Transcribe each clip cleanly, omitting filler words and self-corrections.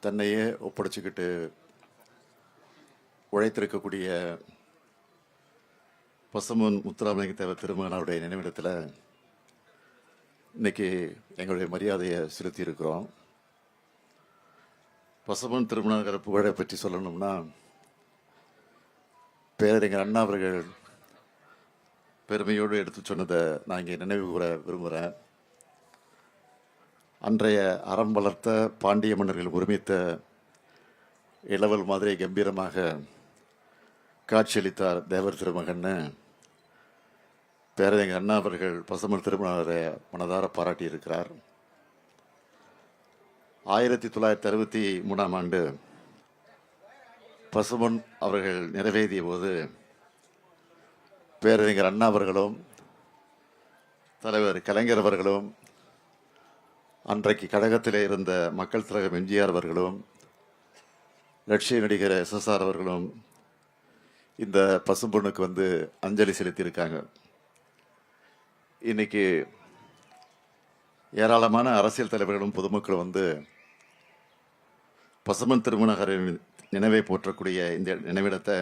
தன்னையே ஒப்படைச்சிக்கிட்டு உழைத்திருக்கக்கூடிய பசும்பொன் முத்துராமலிங்க தேவர் திருமகனாருடைய நினைவிடத்தில் இன்னைக்கு எங்களுடைய மரியாதையை செலுத்தி இருக்கிறோம். பசும்பொன் திருமகனார் புகழை பற்றி சொல்லணும்னா, பேரறிஞர் அண்ணா அவர்கள் பெருமையோடு எடுத்து சொன்னதை நான் இங்கே நினைவு கூற விரும்புகிறேன். அன்றைய அறம் வளர்த்த பாண்டிய மன்னர்கள் ஒருமித்த இளவல் மாதிரி கம்பீரமாக காட்சியளித்தார் தேவர் திருமகன்னு பேரறிஞர் அண்ணா அவர்கள் பசும்பொன் திருமகனாரை மனதார பாராட்டியிருக்கிறார். 1963ஆம் ஆண்டு பசும்பொன் அவர்கள் நிறைவேறிய போது பேரறிஞர் அண்ணா அவர்களும் தலைவர் கலைஞர் அவர்களும் அன்றைக்கு கழகத்திலே இருந்த மக்கள் தலைவர் எம்ஜிஆர் அவர்களும் லட்சிய நடிகர் SSR அவர்களும் இந்த பசும்பொண்ணுக்கு வந்து அஞ்சலி செலுத்தியிருக்காங்க. இன்னைக்கு ஏராளமான அரசியல் தலைவர்களும் பொதுமக்களும் வந்து பசும்பொன் திருமகனாரின் நினைவை போற்றக்கூடிய இந்த நினைவிடத்தை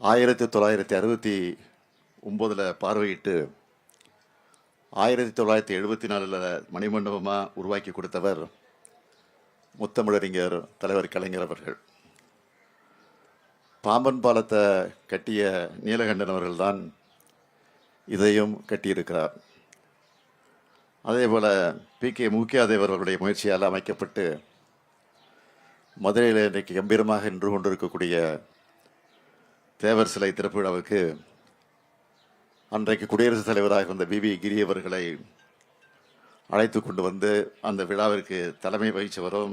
1969 பார்வையிட்டு 1974 மணிமண்டபமாக உருவாக்கி கொடுத்தவர் முத்தமிழறிஞர் தலைவர் கலைஞர் அவர்கள். பாம்பன் பாலத்தை கட்டிய நீலகண்டன் அவர்கள்தான் இதையும் கட்டியிருக்கிறார். அதே போல் PK மூக்கியாதேவர் அவர்களுடைய முயற்சியால் அமைக்கப்பட்டு மதுரையில் இன்றைக்கு கம்பீரமாக நின்று கொண்டிருக்கக்கூடிய தேவர் சிலை திறப்பு விழாவுக்கு அன்றைக்கு குடியரசுத் தலைவராக இருந்த BB கிரி அவர்களை அழைத்து கொண்டு வந்து அந்த விழாவிற்கு தலைமை வகித்தவரும்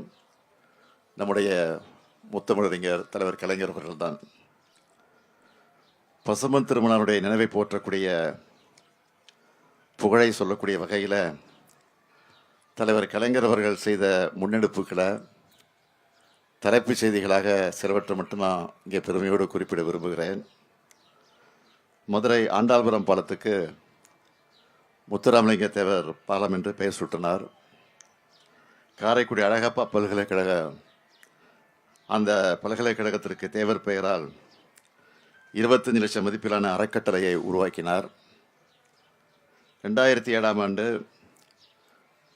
நம்முடைய முத்தமிழறிஞர் தலைவர் கலைஞர் அவர்கள்தான். பசும்பொன் திருமகனாருடைய நினைவை போற்றக்கூடிய புகழை சொல்லக்கூடிய வகையில் தலைவர் கலைஞர் அவர்கள் செய்த முன்னெடுப்புகளை தலைப்புச் செய்திகளாக சிலவற்றை மட்டும் நான் இங்கே பெருமையோடு குறிப்பிட விரும்புகிறேன். மதுரை ஆண்டாள்புரம் பாலத்துக்கு முத்துராமலிங்க தேவர் பாலம் என்று பெயர் சூட்டினார். காரைக்குடி அழகப்பா பல்கலைக்கழக அந்த பல்கலைக்கழகத்திற்கு தேவர் பெயரால் 25 லட்சம் மதிப்பிலான அறக்கட்டளையை உருவாக்கினார். 2007ஆம் ஆண்டு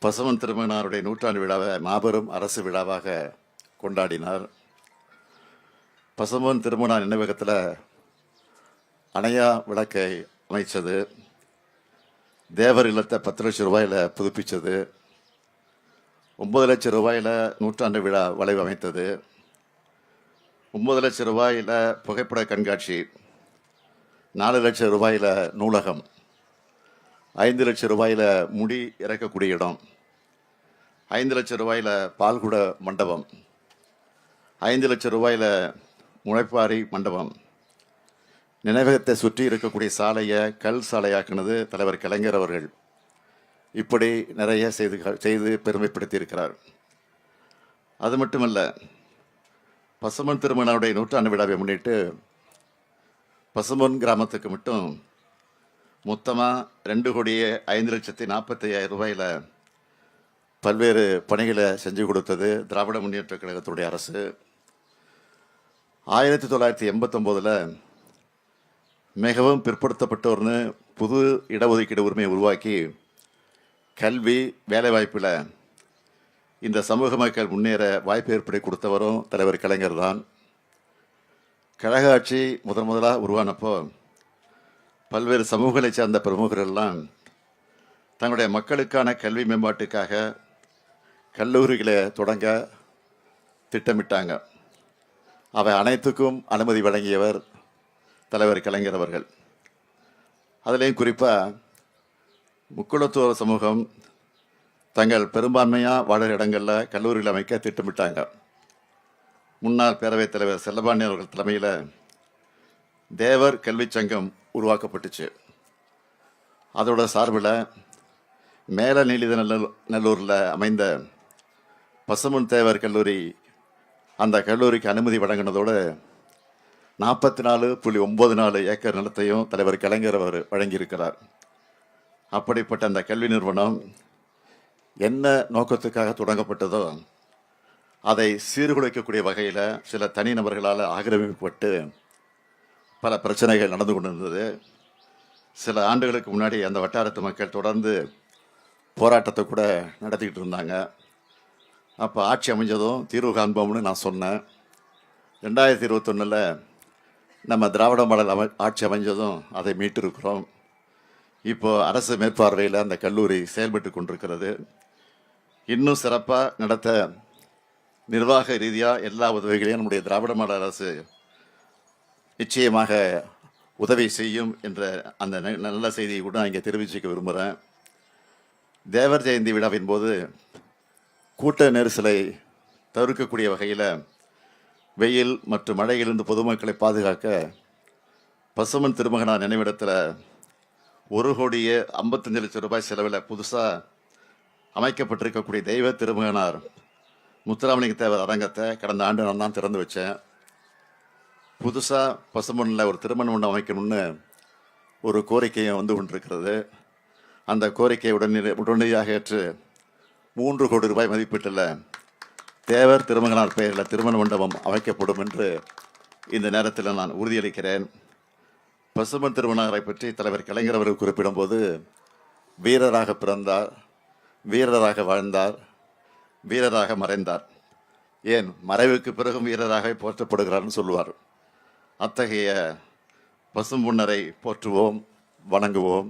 பசும்பொன் திருமகனாருடைய நூற்றாண்டு விழாவை மாபெரும் அரசு விழாவாக கொண்டாடினார். பசும்பொன் திருமகனார் நினைவகத்தில் அணையா விளக்கை அமைச்சது, தேவர் இல்லத்தை 10 லட்சம் ரூபாயில் புதுப்பித்தது, 9 லட்சம் ரூபாயில் நூற்றாண்டு விழா வளைவு அமைத்தது, 9 லட்சம் ரூபாயில் புகைப்பட கண்காட்சி, 4 லட்சம் ரூபாயில் நூலகம், 5 லட்சம் ரூபாயில் முடி இறக்கக்கூடிய இடம், 5 லட்சம் ரூபாயில் பால்குட மண்டபம், 5 லட்சம் ரூபாயில் முளைப்பாரி மண்டபம், நினைவகத்தை சுற்றி இருக்கக்கூடிய சாலையை கல் சாலையாக்குனது தலைவர் கலைஞர் அவர்கள். இப்படி நிறைய செய்து பெருமைப்படுத்தி இருக்கிறார். அது மட்டுமல்ல, பசும்பொன் திருமகனாருடைய நூற்றாண்டு விழாவை முன்னிட்டு பசும்பொன் கிராமத்துக்கு மட்டும் மொத்தமாக 2,05,40,000 ரூபாயில் பல்வேறு பணிகளை செஞ்சு கொடுத்தது திராவிட முன்னேற்ற கழகத்துடைய அரசு. 1989 மிகவும் பிற்படுத்தப்பட்டோர்னு புது இடஒதுக்கீடு உரிமையை உருவாக்கி கல்வி வேலைவாய்ப்பில் இந்த சமூக மக்கள் முன்னேற வாய்ப்பு ஏற்படுத்தி கொடுத்தவரும் தலைவர் கலைஞர் தான். கழக ஆட்சி முதலாக உருவானப்போ பல்வேறு சமூகங்களை சார்ந்த பிரமுகர்கள்லாம் தங்களுடைய மக்களுக்கான கல்வி மேம்பாட்டுக்காக கல்லூரிகளை தொடங்க திட்டமிட்டாங்க. அவை அனைத்துக்கும் அனுமதி வழங்கியவர் தலைவர் கலைஞர் அவர்கள். அதிலையும் குறிப்பாக முக்குளத்தோர் சமூகம் தங்கள் பெரும்பான்மையாக வாழற இடங்களில் கல்லூரிகள் அமைக்க திட்டமிட்டாங்க. முன்னாள் பேரவைத் தலைவர் செல்லபாண்டி அவர்கள் தலைமையில் தேவர் கல்வி சங்கம் உருவாக்கப்பட்டுச்சு. அதோட சார்பில் மேல நீலிதநல்லூரில் அமைந்த பசும்பொன் தேவர் கல்லூரி அந்த கல்லூரிக்கு அனுமதி வழங்கினதோடு 44.94 ஏக்கர் நிலத்தையும் தலைவர் கலைஞர் அவர் வழங்கியிருக்கிறார். அப்படிப்பட்ட அந்த கல்வி நிறுவனம் என்ன நோக்கத்துக்காக தொடங்கப்பட்டதோ அதை சீர்குலைக்கக்கூடிய வகையில் சில தனிநபர்களால் ஆக்கிரமிக்கப்பட்டு பல பிரச்சனைகள் நடந்து கொண்டிருந்தது. சில ஆண்டுகளுக்கு முன்னாடி அந்த வட்டாரத்து மக்கள் தொடர்ந்து போராட்டத்தை கூட நடத்திக்கிட்டு இருந்தாங்க. அப்போ ஆட்சி அமைஞ்சதும் தீர்வு காண்போம்னு நான் சொன்னேன். 2021 நம்ம திராவிட மாடல் ஆட்சி அமைஞ்சதும் அதை மீட்டிருக்கிறோம். இப்போது அரசு மேற்பார்வையில் அந்த கல்லூரி செயல்பட்டு கொண்டிருக்கிறது. இன்னும் சிறப்பாக நடத்த நிர்வாக ரீதியாக எல்லா உதவிகளையும் நம்முடைய திராவிட மாடல் அரசு நிச்சயமாக உதவி செய்யும் என்ற அந்த நல்ல செய்தியை கூட நான் இங்கே தெரிவிச்சுக்க விரும்புகிறேன். தேவர் ஜெயந்தி விழாவின் போது கூட்ட நெரிசலை தவிர்க்கக்கூடிய வகையில் வெயில் மற்றும் மழையிலிருந்து பொதுமக்களை பாதுகாக்க பசுமன் திருமகனார் நினைவிடத்தில் 1,55,00,000 ரூபாய் செலவில் புதுசாக அமைக்கப்பட்டிருக்கக்கூடிய தெய்வ திருமகனார் முத்துராமலிங்க தேவர் அரங்கத்தை கடந்த ஆண்டு நான் தான் திறந்து வச்சேன். புதுசாக பசுமனில் ஒரு திருமண மண்டபம் அமைக்கணும்னு ஒரு கோரிக்கையும் வந்து கொண்டிருக்கிறது. அந்த கோரிக்கையை உடனடியாக ஏற்று 3 கோடி ரூபாய் மதிப்பீட்டில் தேவர் திருமகனார் பெயரில் திருமண மண்டபம் அமைக்கப்படும் என்று இந்த நேரத்தில் நான் உறுதியளிக்கிறேன். பசுமன் திருமணரை பற்றி தலைவர் கலைஞர் அவர்கள் குறிப்பிடும்போது, வீரராக பிறந்தார், வீரராக வாழ்ந்தார், வீரராக மறைந்தார், ஏன் மறைவுக்கு பிறகும் வீரராக போற்றப்படுகிறார்னு சொல்லுவார். அத்தகைய பசும்பொன்னரை போற்றுவோம், வணங்குவோம்.